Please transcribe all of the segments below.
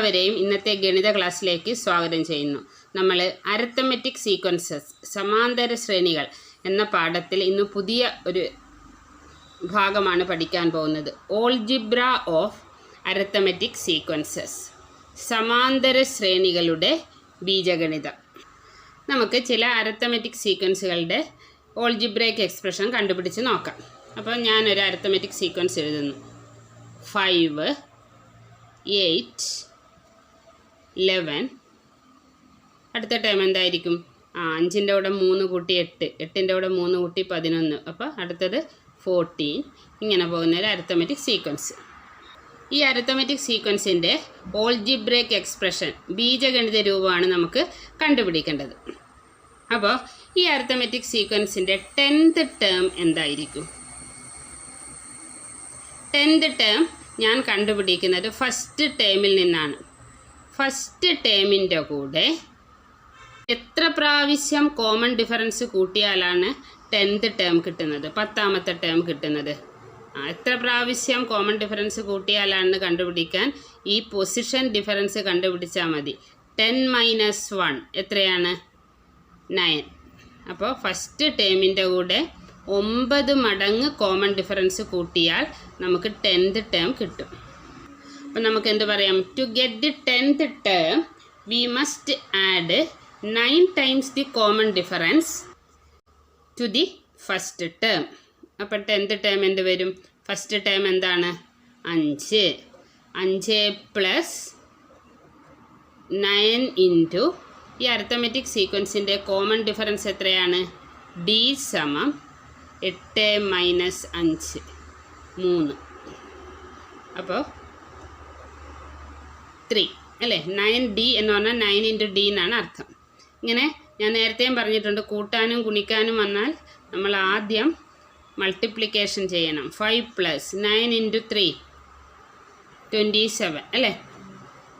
എല്ലാവരെയും ഇന്നത്തെ ഗണിത ക്ലാസ്സിലേക്ക് സ്വാഗതം ചെയ്യുന്നു. നമ്മൾ അരിത്തമെറ്റിക് സീക്വൻസസ് സമാന്തര ശ്രേണികൾ എന്ന പാഠത്തിൽ ഇന്ന് പുതിയ ഒരു ഭാഗമാണ് പഠിക്കാൻ പോകുന്നത്. ഓൾജിബ്ര ഓഫ് അരിത്തമെറ്റിക് സീക്വൻസസ്, സമാന്തര ശ്രേണികളുടെ ബീജഗണിതം. നമുക്ക് ചില അരിത്തമെറ്റിക് സീക്വൻസുകളുടെ ഓൾജിബ്രയ്ക്ക് എക്സ്പ്രഷൻ കണ്ടുപിടിച്ച് നോക്കാം. അപ്പോൾ ഞാനൊരു അരിത്തമെറ്റിക് സീക്വൻസ് എഴുതുന്നു. 5, 8, 11. അടുത്ത ടൈം എന്തായിരിക്കും? 5ൻ്റെ കൂടെ 3 കൂട്ടി 8, 8ൻ്റെ കൂടെ 3 കൂട്ടി 11. അപ്പോൾ അടുത്തത് 14. ഇങ്ങനെ പോകുന്ന ഒരു അരിത്തമെറ്റിക് സീക്വൻസ്. ഈ അരിത്തമെറ്റിക് സീക്വൻസിൻ്റെ ഓൾജിബ്രയ്ക്ക് എക്സ്പ്രഷൻ, ബീജഗണിത രൂപമാണ് നമുക്ക് കണ്ടുപിടിക്കേണ്ടത്. അപ്പോൾ ഈ അരിത്തമെറ്റിക് സീക്വൻസിൻ്റെ 10th ടേം എന്തായിരിക്കും? 10th ടേം ഞാൻ കണ്ടുപിടിക്കുന്നത് ഫസ്റ്റ് ടേമിൽ നിന്നാണ്. ഫസ്റ്റ് ടേമിൻ്റെ കൂടെ എത്ര പ്രാവശ്യം കോമൺ ഡിഫറൻസ് കൂട്ടിയാലാണ് 10th ടേം കിട്ടുന്നത്, 10ാമത്തെ ടേം കിട്ടുന്നത്? എത്ര പ്രാവശ്യം കോമൺ ഡിഫറൻസ് കൂട്ടിയാലാണെന്ന് കണ്ടുപിടിക്കാൻ ഈ പൊസിഷൻ ഡിഫറൻസ് കണ്ടുപിടിച്ചാൽ മതി. 10 - 1 എത്രയാണ്? 9. അപ്പോൾ ഫസ്റ്റ് ടേമിൻ്റെ കൂടെ 9 മടങ്ങ് കോമൺ ഡിഫറൻസ് കൂട്ടിയാൽ നമുക്ക് 10th ടേം കിട്ടും. അപ്പോൾ നമുക്ക് എന്ത് പറയാം? To get the 10th term we must add 9 times the common difference to the first term. അപ്പോൾ 10th ടേം എന്ത് വരും? ഫസ്റ്റ് ടേം എന്താണ്? 5. 5 + 9 ഇൻറ്റു ഈ അരിത്തമെറ്റിക് സീക്വൻസിൻ്റെ കോമൺ ഡിഫറൻസ് എത്രയാണ്? D = 8 - 5 3. അപ്പോൾ 3 അല്ലേ? 9D എന്ന് പറഞ്ഞാൽ 9 × D എന്നാണ് അർത്ഥം. ഇങ്ങനെ ഞാൻ നേരത്തെയും പറഞ്ഞിട്ടുണ്ട്, കൂട്ടാനും ഗുണിക്കാനും വന്നാൽ നമ്മൾ ആദ്യം മൾട്ടിപ്ലിക്കേഷൻ ചെയ്യണം. 5 + 9 × 3 27 അല്ലേ?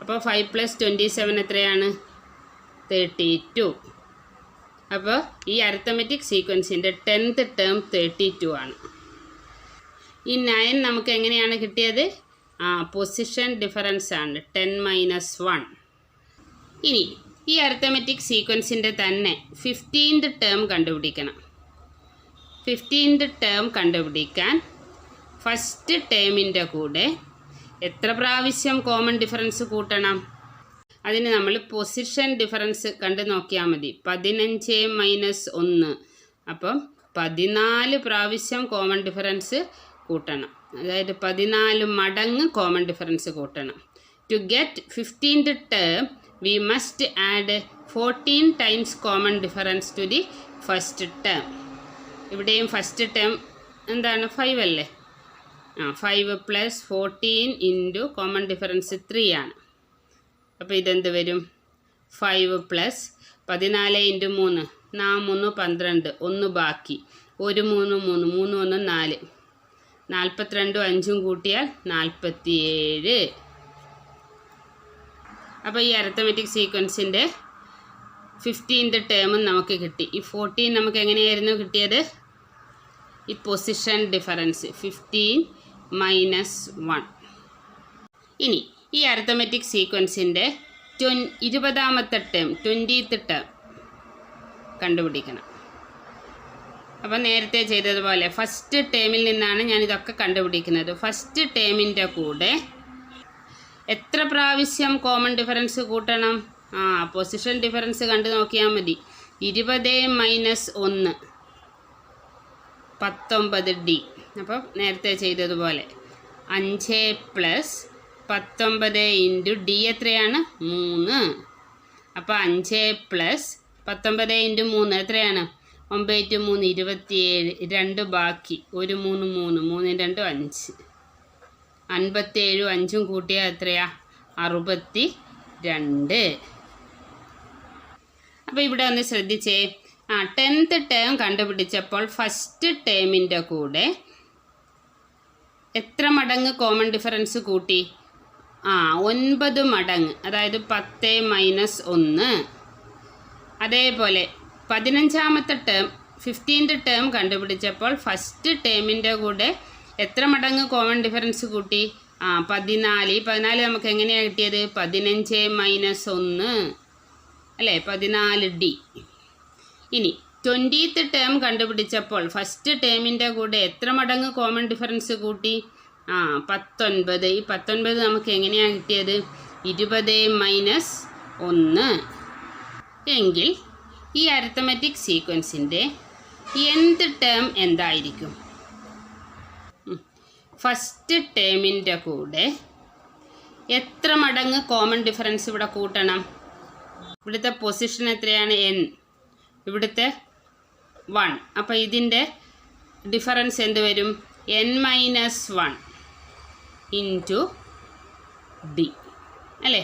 അപ്പോൾ 5 + 27 എത്രയാണ്? 32. അപ്പോൾ ഈ അരിത്തമെറ്റിക് സീക്വൻസിൻ്റെ 10th ടേം 32 ആണ്. ഈ 9 നമുക്ക് എങ്ങനെയാണ് കിട്ടിയത്? പൊസിഷൻ ഡിഫറൻസ് ആണ്, 10 - 1. ഇനി ഈ അരിത്തമെറ്റിക് സീക്വൻസിൻ്റെ തന്നെ 15th ടേം കണ്ടുപിടിക്കണം. 15th ടേം കണ്ടുപിടിക്കാൻ ഫസ്റ്റ് ടേമിൻ്റെ കൂടെ എത്ര പ്രാവശ്യം കോമൺ ഡിഫറൻസ് കൂട്ടണം? അതിന് നമ്മൾ പൊസിഷൻ ഡിഫറൻസ് കണ്ട് നോക്കിയാൽ മതി. 15 - 1, അപ്പം 14 പ്രാവശ്യം കോമൺ ഡിഫറൻസ് കൂട്ടണം. അതായത് 14 മടങ്ങ് കോമൺ ഡിഫറൻസ് കൂട്ടണം. To get 15th term we must add 14 times common difference to the first term. ഇവിടെയും ഫസ്റ്റ് ടേം എന്താണ്? 5 അല്ലേ? 5 + 14 ഇൻറ്റു കോമൺ ഡിഫറൻസ് 3 ആണ്. അപ്പോൾ ഇതെന്ത് വരും? 5 + 14 × 3 4 × 3 12, 1 ബാക്കി, 1 3 3 3 1 4, 42 5 കൂട്ടിയാൽ 47. അപ്പോൾ ഈ അരിത്തമെറ്റിക് സീക്വൻസിൻ്റെ 15th ടേമും നമുക്ക് കിട്ടി. ഈ 14 നമുക്ക് എങ്ങനെയായിരുന്നു കിട്ടിയത്? ഈ പൊസിഷൻ ഡിഫറൻസ് 15 - 1. ഇനി ഈ അരിത്തമെറ്റിക് സീക്വൻസിൻ്റെ 20ാമത്തെ ടേം 20th ടേം കണ്ടുപിടിക്കണം. അപ്പോൾ നേരത്തെ ചെയ്തതുപോലെ ഫസ്റ്റ് ടേമിൽ നിന്നാണ് ഞാനിതൊക്കെ കണ്ടുപിടിക്കുന്നത്. ഫസ്റ്റ് ടേമിൻ്റെ കൂടെ എത്ര പ്രാവശ്യം കോമൺ ഡിഫറൻസ് കൂട്ടണം? പൊസിഷൻ ഡിഫറൻസ് കണ്ടു നോക്കിയാൽ മതി. 20 - 1 19D. അപ്പോൾ നേരത്തെ ചെയ്തതുപോലെ 5 + 19 ഇൻറ്റു D എത്രയാണ്? 3. അപ്പോൾ 5 + 19 ഇൻറ്റു 3 എത്രയാണ്? 9 × 3 27, 2 ബാക്കി, 1 3 3 3 2 5, 57 5 കൂട്ടിയാൽ എത്രയാ? 62. അപ്പോൾ ഇവിടെ ഒന്ന് ശ്രദ്ധിച്ചേ. 10th ടേം കണ്ടുപിടിച്ചപ്പോൾ ഫസ്റ്റ് ടേമിൻ്റെ കൂടെ എത്ര മടങ്ങ് കോമൺ ഡിഫറൻസ് കൂട്ടി? 9 മടങ്ങ്, അതായത് 10 - 1. അതേപോലെ 15ാമത്തെ ടേം 15th ടേം കണ്ടുപിടിച്ചപ്പോൾ ഫസ്റ്റ് ടേമിൻ്റെ കൂടെ എത്ര മടങ്ങ് കോമൺ ഡിഫറൻസ് കൂട്ടി? 14. 14 നമുക്ക് എങ്ങനെയാണ് കിട്ടിയത്? 15 - 1 അല്ലേ, 14D. ഇനി 20th ടേം കണ്ടുപിടിച്ചപ്പോൾ ഫസ്റ്റ് ടേമിൻ്റെ കൂടെ എത്ര മടങ്ങ് കോമൺ ഡിഫറൻസ് കൂട്ടി? 19. ഈ 19 നമുക്ക് എങ്ങനെയാണ് കിട്ടിയത്? 20 - 1. എങ്കിൽ ഈ അരിത്തമെറ്റിക് സീക്വൻസിൻ്റെ nth ടേം എന്തായിരിക്കും? ഫസ്റ്റ് ടേമിൻ്റെ കൂടെ എത്ര മടങ്ങ് കോമൺ ഡിഫറൻസ് ഇവിടെ കൂട്ടണം? ഇവിടുത്തെ പൊസിഷൻ എത്രയാണ്? n. ഇവിടുത്തെ 1. അപ്പോൾ ഇതിൻ്റെ ഡിഫറൻസ് എന്ത് വരും? n - 1 ഇൻറ്റു d അല്ലേ.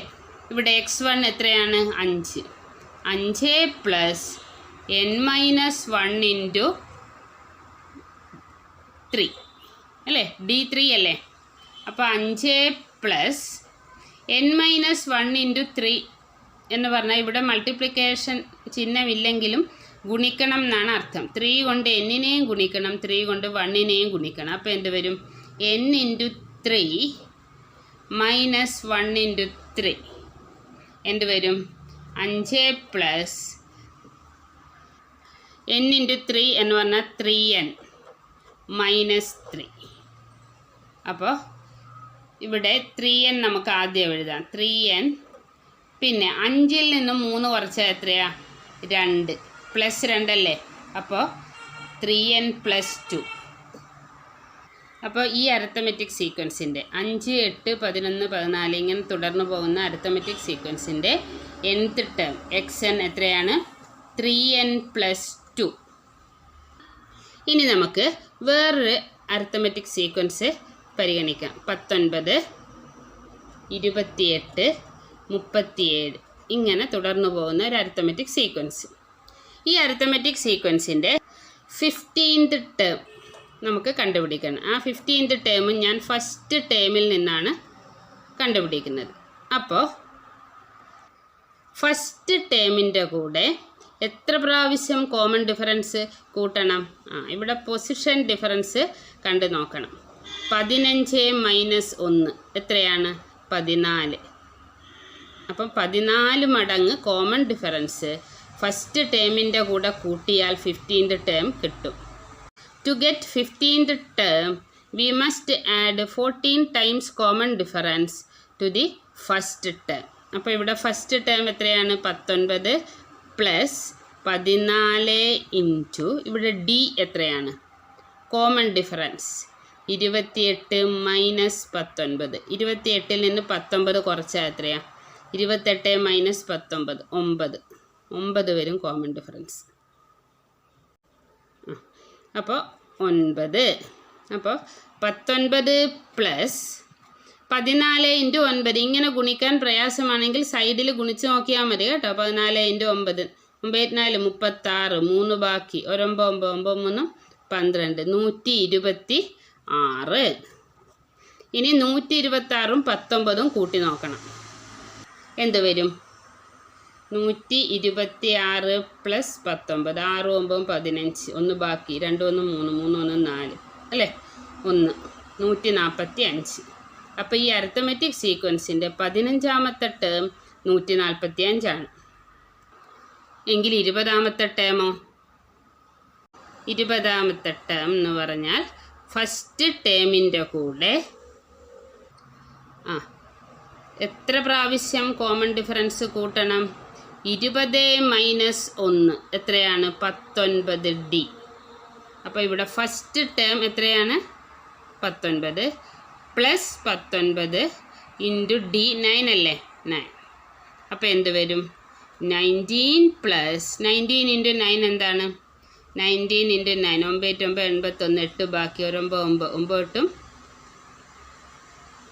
ഇവിടെ x1 എത്രയാണ്? 5. 5 പ്ലസ് n - 1 ഇൻറ്റു 3 അല്ലേ, d3 അല്ലേ. അപ്പോൾ 5 പ്ലസ് n - 1 ഇൻറ്റു 3 എന്ന് പറഞ്ഞാൽ ഇവിടെ മൾട്ടിപ്ലിക്കേഷൻ ചിഹ്നമില്ലെങ്കിലും ഗുണിക്കണം എന്നാണ് അർത്ഥം. 3 കൊണ്ട് n-നെയും ഗുണിക്കണം, 3 കൊണ്ട് 1-നെയും ഗുണിക്കണം. അപ്പോൾ എന്ത് വരും? n ഇൻറ്റു 3 മൈനസ് 1 ഇൻറ്റു 3 എന്ത് വരും? 5 പ്ലസ് n ഇൻറ്റു 3 എന്ന് പറഞ്ഞാൽ 3n മൈനസ് 3. അപ്പോൾ ഇവിടെ 3n നമുക്ക് ആദ്യം എഴുതാം. 3n പിന്നെ 5-ൽ നിന്നും 3 കുറച്ചാൽ എത്രയാ? 2 പ്ലസ് 2 അല്ലേ. അപ്പോൾ 3n പ്ലസ് 2. അപ്പോൾ ഈ അരിത്തമെറ്റിക് സീക്വൻസിൻ്റെ 5, 8, 11, 14 ഇങ്ങനെ തുടർന്ന് പോകുന്ന അരിത്തമെറ്റിക് സീക്വൻസിൻ്റെ nth ടേം xn എത്രയാണ്? 3n plus 2. ഇനി നമുക്ക് വേറൊരു അരിത്തമെറ്റിക് സീക്വൻസ് പരിഗണിക്കാം. 19, 28, 37 ഇങ്ങനെ തുടർന്നു പോകുന്ന ഒരു അരിത്തമെറ്റിക് സീക്വൻസ്. ഈ അരിത്തമെറ്റിക് സീക്വൻസിൻ്റെ 15th ടേം നമുക്ക് കണ്ടുപിടിക്കണം. ആ 15th ടേം ഞാൻ ഫസ്റ്റ് ടേമിൽ നിന്നാണ് കണ്ടുപിടിക്കുന്നത്. അപ്പോൾ ഫസ്റ്റ് ടേമിൻ്റെ കൂടെ എത്ര പ്രാവശ്യം കോമൺ ഡിഫറൻസ് കൂട്ടണം? ഇവിടെ പൊസിഷൻ ഡിഫറൻസ് കണ്ടു നോക്കണം. 15 - 1 എത്രയാണ്? 14. അപ്പം 14 മടങ്ങ് കോമൺ ഡിഫറൻസ് ഫസ്റ്റ് ടേമിൻ്റെ കൂടെ കൂട്ടിയാൽ 15th ടേം കിട്ടും. To get 15th term we must add 14 times common difference to the first term. അപ്പോൾ ഇവിടെ ഫസ്റ്റ് ടേം എത്രയാണ്? 19 പ്ലസ് 14 ഇൻറ്റു ഇവിടെ d എത്രയാണ്? Common difference 28 minus 19. 28-ൽ നിന്ന് 19 കുറച്ചാൽ എത്രയാണ്? 28 മൈനസ് 19 9. 9 വരും കോമൺ ഡിഫറൻസ്. അപ്പോൾ 9. അപ്പോൾ 19 പ്ലസ് 14 ഇൻറ്റു 9 ഇങ്ങനെ ഗുണിക്കാൻ പ്രയാസമാണെങ്കിൽ സൈഡിൽ ഗുണിച്ച് നോക്കിയാൽ മതി കേട്ടോ. 14 ഇൻറ്റു 9 9 4 36 3 ബാക്കി 9 9 9 3 12 126. ഇനി 126ഉം 19ഉം കൂട്ടി നോക്കണം. എന്ത് വരും? 126 പ്ലസ് 19 6 9 15 1 ബാക്കി 2 1 3 3 1 4 അല്ലേ 1 145. അപ്പോൾ ഈ അരിത്തമെറ്റിക് സീക്വൻസിൻ്റെ 15ാമത്തെ ടേം 145 ആണ്. എങ്കിൽ 20ാമത്തെ ടേമോ? 20ാമത്തെ ടേം എന്ന് പറഞ്ഞാൽ ഫസ്റ്റ് ടേമിൻ്റെ കൂടെ എത്ര പ്രാവശ്യം കോമൺ ഡിഫറൻസ് കൂട്ടണം? 20 - 1 എത്രയാണ്? 19d. അപ്പോൾ ഇവിടെ ഫസ്റ്റ് ടേം എത്രയാണ്? 19 പ്ലസ് 19 ഇൻറ്റു d 9 അല്ലേ 9. അപ്പോൾ എന്ത് വരും? 19 പ്ലസ് 19 ഇൻറ്റു 9 എന്താണ്? 19 ഇൻറ്റു 9 9 9 81 8 ബാക്കി 9 9 9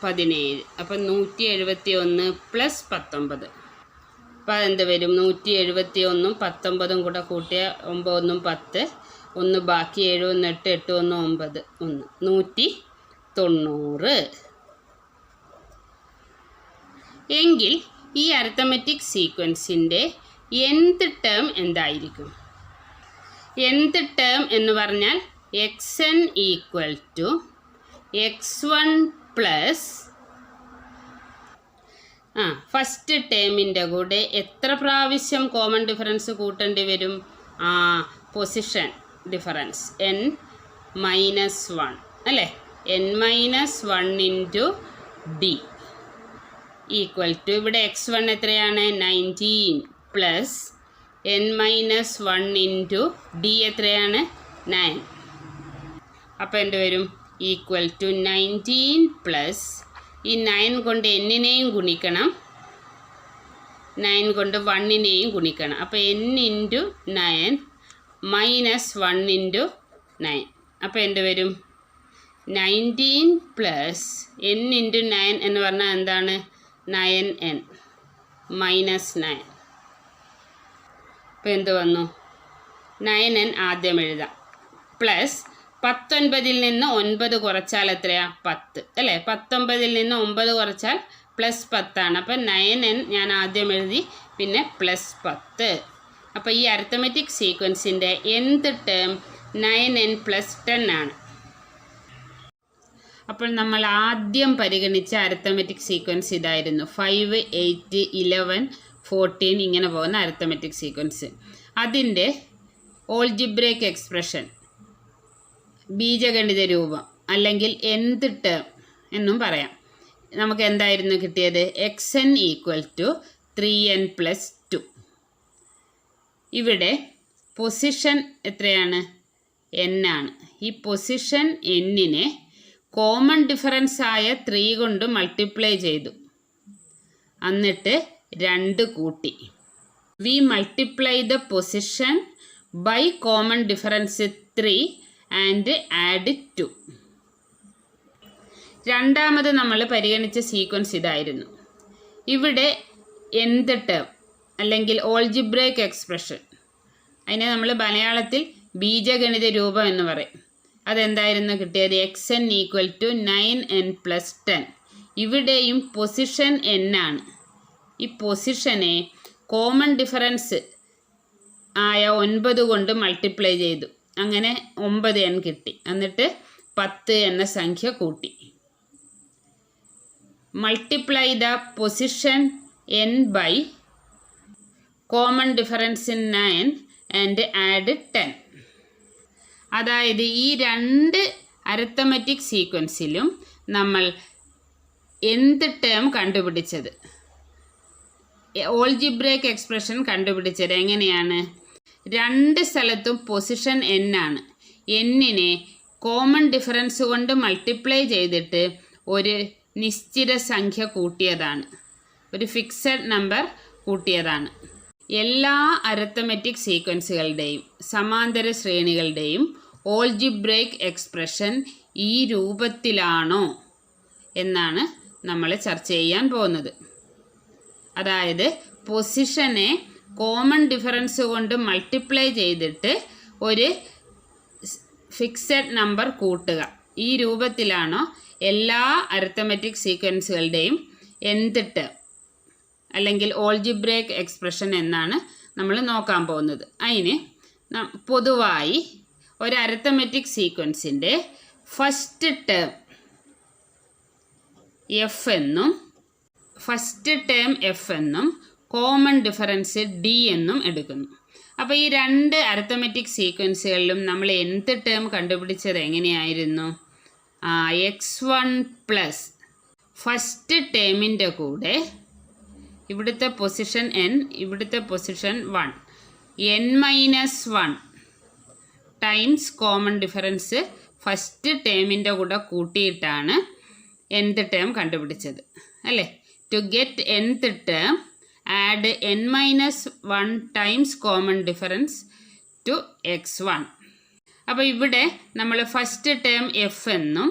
17. അപ്പം 171 പ്ലസ് 19. അപ്പോൾ അതെന്ത് വരും? 171ഉം 19ഉം കൂടെ കൂട്ടിയ 9 1 10 1 ബാക്കി 7 1 8 8 1 9 1 190. എങ്കിൽ ഈ അരിത്തമെറ്റിക് സീക്വൻസിൻ്റെ nth ടേം എന്തായിരിക്കും? nth ടേം എന്ന് പറഞ്ഞാൽ xn equal to x1 plus first ടേമിൻ്റെ കൂടെ എത്ര പ്രാവശ്യം കോമൺ ഡിഫറൻസ് കൂട്ടേണ്ടി വരും? പൊസിഷൻ ഡിഫറൻസ് n-1 അല്ലേ? n-1 into D equal to ഇവിടെ x1 എത്രയാണ്? 19 പ്ലസ് n-1 ഇൻറ്റു ഡി എത്രയാണ്? 9. അപ്പോൾ എന്ത് വരും? ഈക്വൽ ടു 19 പ്ലസ് ഈ 9 കൊണ്ട് n-നെയും ഗുണിക്കണം, 9 കൊണ്ട് 1-നെയും ഗുണിക്കണം. അപ്പോൾ n ഇൻറ്റു 9 മൈനസ് 1 ഇൻറ്റു 9. അപ്പോൾ എന്ത് വരും? 19 പ്ലസ് n ഇൻറ്റു 9 എന്ന് പറഞ്ഞാൽ എന്താണ്? 9n minus 9. അപ്പോൾ എന്ത് വന്നു? 9n ആദ്യം എഴുതാം. പ്ലസ് 19-ൽ നിന്ന് 9 കുറച്ചാൽ എത്രയാ? 10 അല്ലേ? 19-ൽ നിന്ന് 9 കുറച്ചാൽ പ്ലസ് 10 ആണ്. അപ്പോൾ 9n ഞാൻ ആദ്യം എഴുതി, പിന്നെ പ്ലസ് 10. അപ്പോൾ ഈ അരിത്തമെറ്റിക് സീക്വൻസിൻ്റെ nth ടേം 9n പ്ലസ് 10 ആണ്. അപ്പോൾ നമ്മൾ ആദ്യം പരിഗണിച്ച അരിത്തമെറ്റിക് സീക്വൻസ് ഇതായിരുന്നു. 5, 8, 11, 14 ഇങ്ങനെ പോകുന്ന അരിത്തമെറ്റിക് സീക്വൻസ്. അതിൻ്റെ ഓൾജിബ്രേക്ക് എക്സ്പ്രഷൻ, ബീജഗണിത രൂപം അല്ലെങ്കിൽ nth ടേം എന്നും പറയാം. നമുക്ക് എന്തായിരുന്നു കിട്ടിയത്? xn equal to 3n plus 2. ഇവിടെ പൊസിഷൻ എത്രയാണ്? n ആണ്. ഈ പൊസിഷൻ n-നെ കോമൺ ഡിഫറൻസ് ആയ 3 കൊണ്ട് മൾട്ടിപ്ലൈ ചെയ്തു, എന്നിട്ട് 2 കൂട്ടി. We multiply the position by common difference 3 and add 2. രണ്ടാമത് നമ്മൾ പരിഗണിച്ച സീക്വൻസ് ഇതായിരുന്നു. ഇവിടെ nth ടേം അല്ലെങ്കിൽ ഓൾജിബ്രേക്ക് എക്സ്പ്രഷൻ, അതിനെ നമ്മൾ മലയാളത്തിൽ ബീജഗണിത രൂപം എന്ന് പറയും. അതെന്തായിരുന്നു കിട്ടിയത്? xn equal to 9n plus 10. ഇവിടെയും പൊസിഷൻ n ആണ്. ഈ പൊസിഷനെ കോമൺ ഡിഫറൻസ് ആയ 9 കൊണ്ട് മൾട്ടിപ്ലൈ ചെയ്തു, അങ്ങനെ 9n കിട്ടി. എന്നിട്ട് 10 എന്ന സംഖ്യ കൂട്ടി. Multiply the position n by common difference 9 and add 10. അതായത് ഈ രണ്ട് അരിത്തമെറ്റിക് സീക്വൻസിലും നമ്മൾ nth ടേം കണ്ടുപിടിച്ചത്, ഓൾജിബ്രേക്ക് എക്സ്പ്രഷൻ കണ്ടുപിടിച്ചത് എങ്ങനെയാണ്? രണ്ട് സ്ഥലത്തും പൊസിഷൻ n ആണ്. n-നെ കോമൺ ഡിഫറൻസ് കൊണ്ട് മൾട്ടിപ്ലൈ ചെയ്തിട്ട് ഒരു നിശ്ചിത സംഖ്യ കൂട്ടിയതാണ്, ഒരു ഫിക്സഡ് നമ്പർ കൂട്ടിയതാണ്. എല്ലാ അരിത്തമെറ്റിക് സീക്വൻസുകളുടെയും സമാന്തര ശ്രേണികളുടെയും ഓൾജിബ്രേക്ക് എക്സ്പ്രഷൻ ഈ രൂപത്തിലാണോ എന്നാണ് നമ്മൾ ചർച്ച ചെയ്യാൻ പോകുന്നത്. അതായത് പൊസിഷനെ കോമൺ ഡിഫറൻസ് കൊണ്ട് മൾട്ടിപ്ലൈ ചെയ്തിട്ട് ഒരു ഫിക്സഡ് നമ്പർ കൂട്ടുക, ഈ രൂപത്തിലാണോ എല്ലാ അരിത്തമെറ്റിക് സീക്വൻസുകളുടെയും nth ടേം അല്ലെങ്കിൽ ഓൾജിബ്രേക്ക് എക്സ്പ്രഷൻ എന്നാണ് നമ്മൾ നോക്കാൻ പോകുന്നത്. അതിന് പൊതുവായി ഒരു അരിത്തമെറ്റിക് സീക്വൻസിൻ്റെ ഫസ്റ്റ് ടേം f എന്നും കോമൺ ഡിഫറൻസ് d എന്നും എടുക്കുന്നു. അപ്പോൾ ഈ രണ്ട് അരിത്തമെറ്റിക് സീക്വൻസുകളിലും നമ്മൾ nth ടേം കണ്ടുപിടിച്ചത് എങ്ങനെയായിരുന്നു? x1 പ്ലസ് ഫസ്റ്റ് ടേമിൻ്റെ കൂടെ ഇവിടുത്തെ പൊസിഷൻ n, ഇവിടുത്തെ position 1, n-1 times common difference first ടേമിൻ്റെ കൂടെ കൂട്ടിയിട്ടാണ് nth ടേം കണ്ടുപിടിച്ചത് അല്ലേ? To get nth term add n-1 times common difference to x1. അപ്പോൾ ഇവിടെ നമ്മൾ ഫസ്റ്റ് ടേം f എന്നും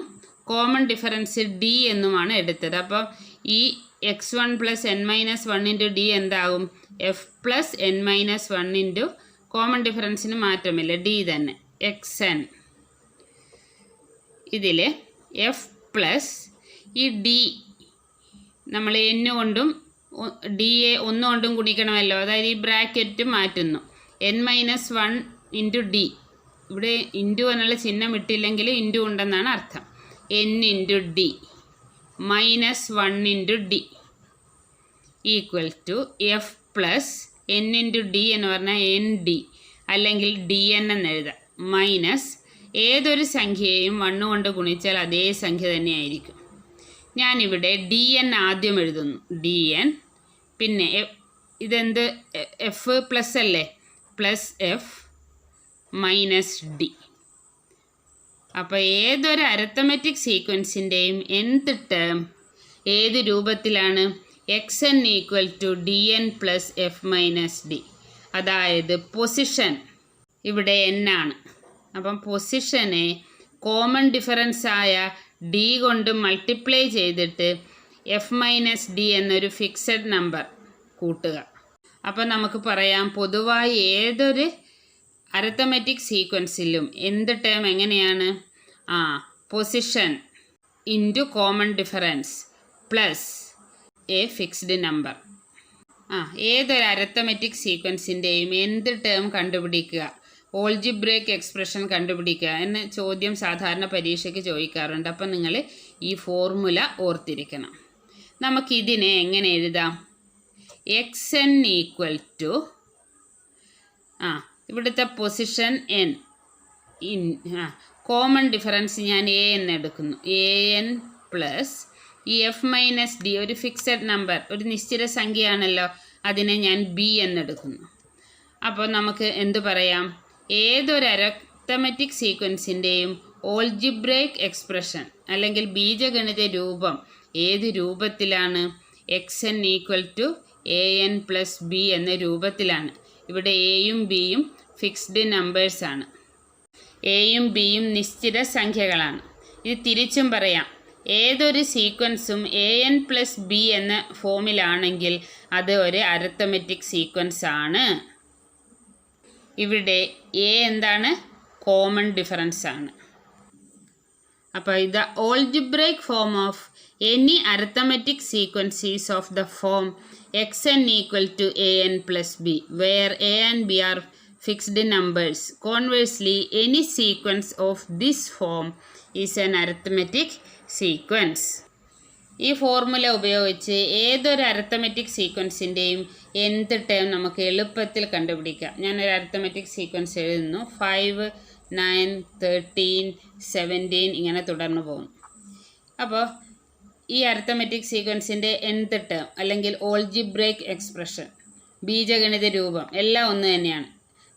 കോമൺ ഡിഫറൻസ് d എന്നുമാണ് എടുത്തത്. അപ്പോൾ ഈ x1 plus n-1 into d എന്താകും? f plus n-1 into common ഡിഫറൻസിന് മാറ്റമില്ല, d തന്നെ, xn. ഇതിൽ f പ്ലസ് ഈ d നമ്മൾ n കൊണ്ടും d യെ 1 കൊണ്ടും ഗുണിക്കണമല്ലോ, അതായത് ഈ ബ്രാക്കറ്റ് മാറ്റുന്നു. n-1 ഇൻറ്റു d, ഇവിടെ ഇൻറ്റു എന്നുള്ള ചിഹ്നം ഇട്ടില്ലെങ്കിൽ ഇൻറ്റു ഉണ്ടെന്നാണ് അർത്ഥം. n into d -1 into d. Equal to F plus N into D എന്ന് പറഞ്ഞാൽ എൻ ഡി അല്ലെങ്കിൽ ഡി എൻ എന്ന് എഴുതാം മൈനസ് ഏതൊരു സംഖ്യയെയും 1 കൊണ്ട് ഗുണിച്ചാൽ അതേ സംഖ്യ തന്നെയായിരിക്കും. ഞാനിവിടെ ഡി എൻ ആദ്യം എഴുതുന്നു. ഡി എൻ പിന്നെ ഇതെന്ത് എഫ് പ്ലസ് അല്ലേ, പ്ലസ് എഫ് മൈനസ് ഡി. അപ്പോൾ ഏതൊരു അരിത്തമെറ്റിക് സീക്വൻസിൻ്റെയും nth ടേം ഏത് രൂപത്തിലാണ്? X N equal to D N plus F minus D. അതായത് പൊസിഷൻ ഇവിടെ n ആണ്. അപ്പം പൊസിഷനെ കോമൺ ഡിഫറൻസ് ആയ ഡി കൊണ്ട് മൾട്ടിപ്ലൈ ചെയ്തിട്ട് എഫ് മൈനസ് ഡി എന്നൊരു ഫിക്സഡ് നമ്പർ കൂട്ടുക. അപ്പം നമുക്ക് പറയാം പൊതുവായി ഏതൊരു അരിത്തമെറ്റിക് സീക്വൻസിലും എന്ത് ടേം എങ്ങനെയാണ്? Position into common difference plus A fixed number. ഏതൊരു അരിത്തമെറ്റിക് സീക്വൻസിൻ്റെയും എന്ത് ടേം കണ്ടുപിടിക്കുക, ഓൾജിബ്രേക്ക് എക്സ്പ്രഷൻ കണ്ടുപിടിക്കുക എന്ന ചോദ്യം സാധാരണ പരീക്ഷയ്ക്ക് ചോദിക്കാറുണ്ട്. അപ്പം നിങ്ങൾ ഈ ഫോർമുല ഓർത്തിരിക്കണം. നമുക്കിതിനെ എങ്ങനെ എഴുതാം? എക്സ് എൻ ഈക്വൽ ടു ഇവിടുത്തെ പൊസിഷൻ എൻ കോമൺ ഡിഫറൻസ് ഞാൻ എ എന്ന് എടുക്കുന്നു. എ എൻ പ്ലസ് ഈ എഫ് മൈനസ് ഡി ഒരു ഫിക്സഡ് നമ്പർ, ഒരു നിശ്ചിത സംഖ്യയാണല്ലോ, അതിനെ ഞാൻ ബി എന്നെടുക്കുന്നു. അപ്പോൾ നമുക്ക് എന്തു പറയാം? ഏതൊരു അരിത്തമെറ്റിക് സീക്വൻസിൻ്റെയും ഓൾജിബ്രേക്ക് എക്സ്പ്രഷൻ അല്ലെങ്കിൽ ബീജഗണിത രൂപം ഏത് രൂപത്തിലാണ്? X N equal to A N plus B എന്ന രൂപത്തിലാണ്. ഇവിടെ എയും ബിയും ഫിക്സ്ഡ് നമ്പേഴ്സാണ്. എയും ബിയും നിശ്ചിത സംഖ്യകളാണ്. ഇത് തിരിച്ചും പറയാം. ഏതൊരു സീക്വൻസും എ എൻ പ്ലസ് ബി എന്ന ഫോമിലാണെങ്കിൽ അത് ഒരു അരിത്തമെറ്റിക് സീക്വൻസ് ആണ്. ഇവിടെ എ എന്താണ്? കോമൺ ഡിഫറൻസ് ആണ്. അപ്പോൾ ഇത് algebraic form of any arithmetic sequence is of the form X N equal to A N plus B where A and B are fixed numbers. Conversely, any sequence of this form is an arithmetic sequence. ഈ formula ഉപയോഗിച്ച് ഏതൊരു arithmetic സീക്വൻസിൻ്റെയും nth term നമുക്ക് എളുപ്പത്തിൽ കണ്ടുപിടിക്കാം. ഞാനൊരു arithmetic sequence എഴുതുന്നു. 5, 9, 13, 17 ഇങ്ങനെ തുടർന്ന് പോകുന്നു. അപ്പോൾ ഈ അരിത്തമെറ്റിക് സീക്വൻസിൻ്റെ nth ടേം അല്ലെങ്കിൽ ഓൾജിബ്രേക്ക് എക്സ്പ്രഷൻ, ബീജഗണിത രൂപം എല്ലാം ഒന്ന് തന്നെയാണ്.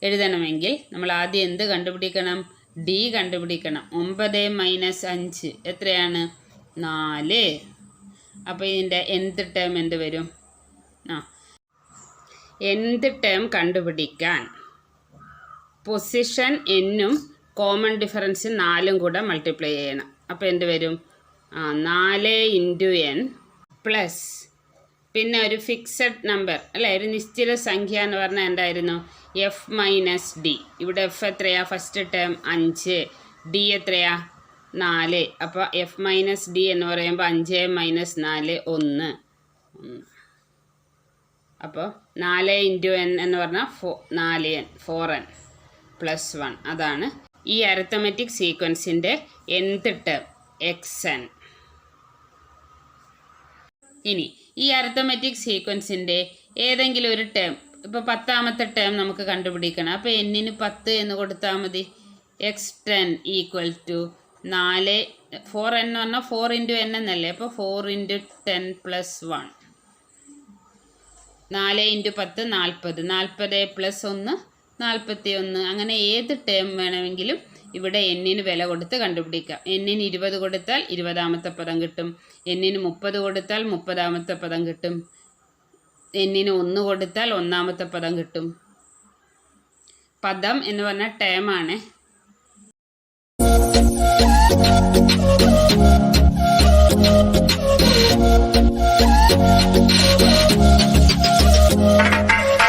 എഴുതണമെങ്കിൽ നമ്മൾ ആദ്യം എന്ത് കണ്ടുപിടിക്കണം? ഡി കണ്ടുപിടിക്കണം. 9 മൈനസ് 5 എത്രയാണ്? 4. അപ്പോൾ ഇതിൻ്റെ nth ടേം എന്ത് വരും? nth ടേം കണ്ടുപിടിക്കാൻ പൊസിഷൻ എന്നും കോമൺ ഡിഫറൻസ് 4 കൂടെ മൾട്ടിപ്ലൈ ചെയ്യണം. അപ്പോൾ എന്ത് വരും? 4 ഇൻറ്റു എൻ പ്ലസ് പിന്നെ ഒരു ഫിക്സഡ് നമ്പർ അല്ലേ, ഒരു നിശ്ചിത സംഖ്യ എന്ന് പറഞ്ഞാൽ എന്തായിരുന്നു? F minus D. ഇവിടെ എഫ് എത്രയാ? ഫസ്റ്റ് ടേം 5, ഡി എത്രയാ? 4. അപ്പോൾ എഫ് മൈനസ് ഡി എന്ന് പറയുമ്പോൾ 5 മൈനസ് 4 1. അപ്പോൾ 4 ഇൻറ്റു എൻ എന്ന് പറഞ്ഞാൽ 4n 4n പ്ലസ് 1. അതാണ് ഈ അരിത്തമെറ്റിക് സീക്വൻസിൻ്റെ nth ടേം എക്സ് എൻ. ഇനി ഈ അരിത്തമെറ്റിക് സീക്വൻസിൻ്റെ ഏതെങ്കിലും ഒരു ടേം, ഇപ്പോൾ 10ാമത്തെ ടേം നമുക്ക് കണ്ടുപിടിക്കണം. അപ്പോൾ എന്നിന് 10 എന്ന് കൊടുത്താൽ മതി. x10 ഈക്വൽ ടു 4 4n എന്ന് പറഞ്ഞാൽ 4 ഇൻറ്റു എൻ എന്നല്ലേ. അപ്പോൾ 4 ഇൻറ്റു 10 പ്ലസ് 1. 4 ഇൻറ്റു 10 40. 40 പ്ലസ് 1 41. അങ്ങനെ ഏത് ടേം വേണമെങ്കിലും ഇവിടെ എന്നിന് വില കൊടുത്ത് കണ്ടുപിടിക്കാം. എന്നിന് 20 കൊടുത്താൽ 20ാമത്തെ പദം കിട്ടും. എന്നിന് 30 കൊടുത്താൽ 30ാമത്തെ പദം കിട്ടും. എന്നിന് 1 കൊടുത്താൽ 1ാമത്തെ പദം കിട്ടും. പദം എന്ന് പറഞ്ഞാൽ ടേമാണ്.